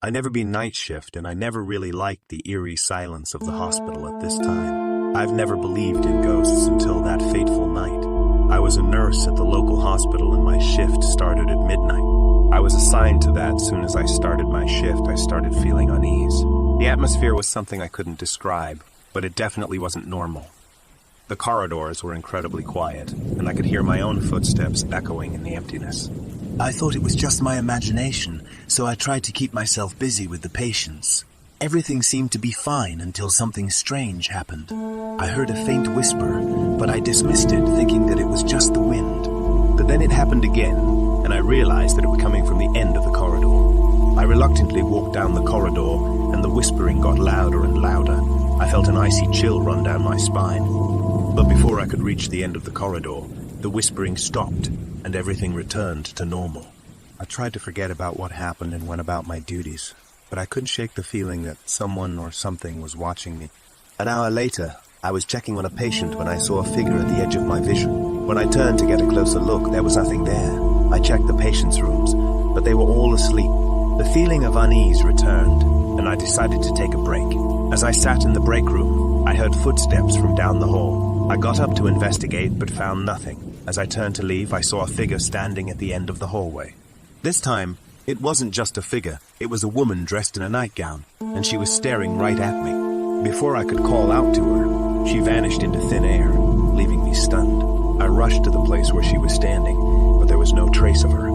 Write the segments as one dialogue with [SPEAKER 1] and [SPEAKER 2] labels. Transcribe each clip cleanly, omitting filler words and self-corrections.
[SPEAKER 1] I never been night shift, and I never really liked the eerie silence of the hospital at this time. I've never believed in ghosts until that fateful night. I was a nurse at the local hospital and my shift started at midnight. I was assigned to that. Soon as I started my shift, I started feeling unease. The atmosphere was something I couldn't describe, but it definitely wasn't normal. The corridors were incredibly quiet, and I could hear my own footsteps echoing in the emptiness.
[SPEAKER 2] I thought it was just my imagination, so I tried to keep myself busy with the patients. Everything seemed to be fine until something strange happened. I heard a faint whisper, but I dismissed it, thinking that it was just the wind. But then it happened again, and I realized that it was coming from the end of the corridor. I reluctantly walked down the corridor, and the whispering got louder and louder. I felt an icy chill run down my spine. But before I could reach the end of the corridor, the whispering stopped, and everything returned to normal. I tried to forget about what happened and went about my duties, but I couldn't shake the feeling that someone or something was watching me. An hour later, I was checking on a patient when I saw a figure at the edge of my vision. When I turned to get a closer look, there was nothing there. I checked the patients' rooms, but they were all asleep. The feeling of unease returned, and I decided to take a break. As I sat in the break room, I heard footsteps from down the hall. I got up to investigate, but found nothing. As I turned to leave, I saw a figure standing at the end of the hallway. This time, it wasn't just a figure. It was a woman dressed in a nightgown, and she was staring right at me. Before I could call out to her, she vanished into thin air, leaving me stunned. I rushed to the place where she was standing, but there was no trace of her.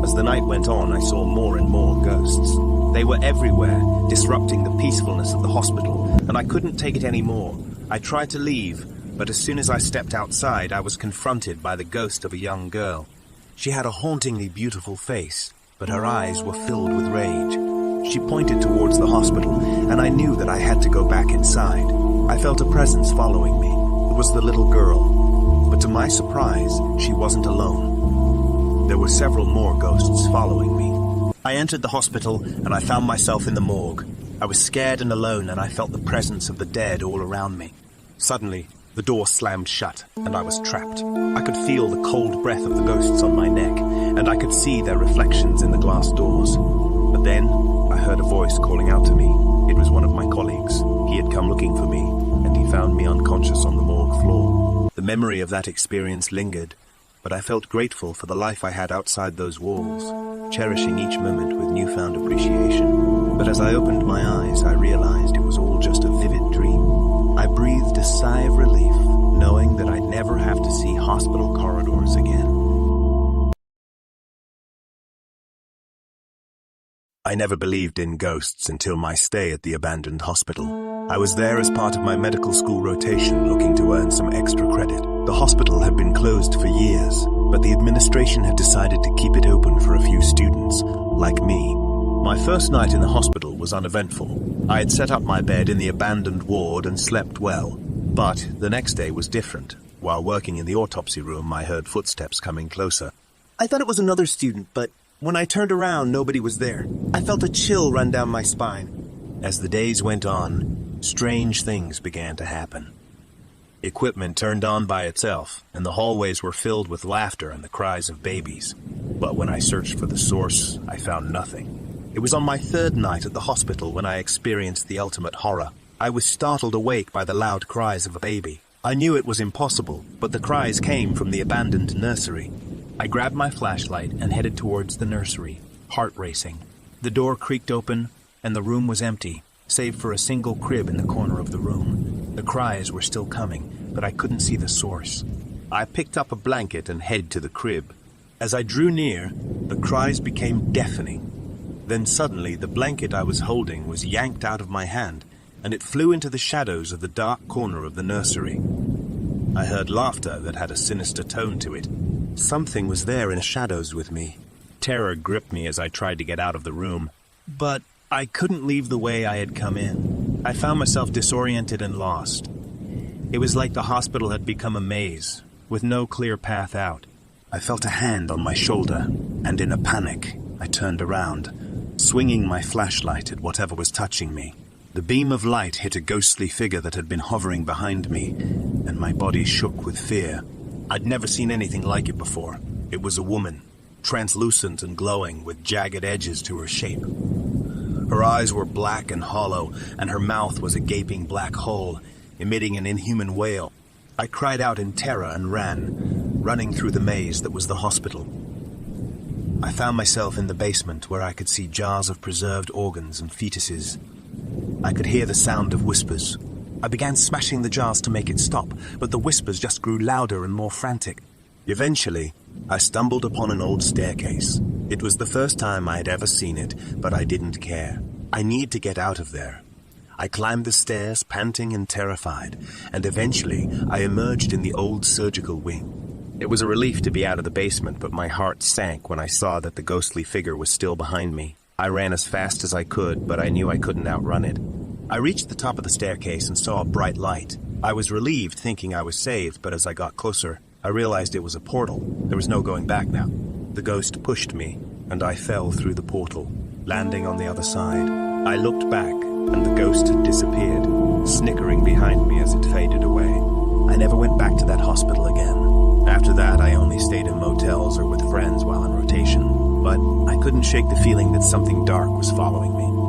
[SPEAKER 2] As the night went on, I saw more and more ghosts. They were everywhere, disrupting the peacefulness of the hospital, and I couldn't take it anymore. I tried to leave, but as soon as I stepped outside, I was confronted by the ghost of a young girl. She had a hauntingly beautiful face, but her eyes were filled with rage. She pointed towards the hospital, and I knew that I had to go back inside. I felt a presence following me. It was the little girl, but to my surprise, she wasn't alone. There were several more ghosts following me. I entered the hospital, and I found myself in the morgue. I was scared and alone, and I felt the presence of the dead all around me. Suddenly, the door slammed shut, and I was trapped. I could feel the cold breath of the ghosts on my neck, and I could see their reflections in the glass doors. But then, I heard a voice calling out to me. It was one of my colleagues. He had come looking for me, and he found me unconscious on the morgue floor. The memory of that experience lingered, but I felt grateful for the life I had outside those walls, cherishing each moment with newfound appreciation. But as I opened my eyes, I realized it was all just a vivid dream. I breathed a sigh of relief, knowing that I'd never have to see hospital corridors again. I never believed in ghosts until my stay at the abandoned hospital. I was there as part of my medical school rotation, looking to earn some extra credit. The hospital had been closed for years, but the administration had decided to keep it open for a few students, like me. My first night in the hospital was uneventful. I had set up my bed in the abandoned ward and slept well. But the next day was different. While working in the autopsy room, I heard footsteps coming closer. I thought it was another student, but when I turned around, nobody was there. I felt a chill run down my spine. As the days went on, strange things began to happen. Equipment turned on by itself, and the hallways were filled with laughter and the cries of babies. But when I searched for the source, I found nothing. It was on my third night at the hospital when I experienced the ultimate horror. I was startled awake by the loud cries of a baby. I knew it was impossible, but the cries came from the abandoned nursery. I grabbed my flashlight and headed towards the nursery, heart racing. The door creaked open, and the room was empty, save for a single crib in the corner of the room. The cries were still coming, but I couldn't see the source. I picked up a blanket and headed to the crib. As I drew near, the cries became deafening. Then suddenly, the blanket I was holding was yanked out of my hand, and it flew into the shadows of the dark corner of the nursery. I heard laughter that had a sinister tone to it. Something was there in the shadows with me. Terror gripped me as I tried to get out of the room, but I couldn't leave the way I had come in. I found myself disoriented and lost. It was like the hospital had become a maze, with no clear path out. I felt a hand on my shoulder, and in a panic, I turned around, swinging my flashlight at whatever was touching me. The beam of light hit a ghostly figure that had been hovering behind me, and my body shook with fear. I'd never seen anything like it before. It was a woman, translucent and glowing, with jagged edges to her shape. Her eyes were black and hollow, and her mouth was a gaping black hole, emitting an inhuman wail. I cried out in terror and ran, running through the maze that was the hospital. I found myself in the basement where I could see jars of preserved organs and fetuses. I could hear the sound of whispers. I began smashing the jars to make it stop, but the whispers just grew louder and more frantic. Eventually, I stumbled upon an old staircase. It was the first time I had ever seen it, but I didn't care. I needed to get out of there. I climbed the stairs, panting and terrified, and eventually I emerged in the old surgical wing. It was a relief to be out of the basement, but my heart sank when I saw that the ghostly figure was still behind me. I ran as fast as I could, but I knew I couldn't outrun it. I reached the top of the staircase and saw a bright light. I was relieved, thinking I was saved, but as I got closer, I realized it was a portal. There was no going back now. The ghost pushed me, and I fell through the portal, landing on the other side. I looked back, and the ghost had disappeared, snickering behind me as it faded away. I never went back to that hospital again. After that, I only stayed in motels or with friends while on rotation, but I couldn't shake the feeling that something dark was following me.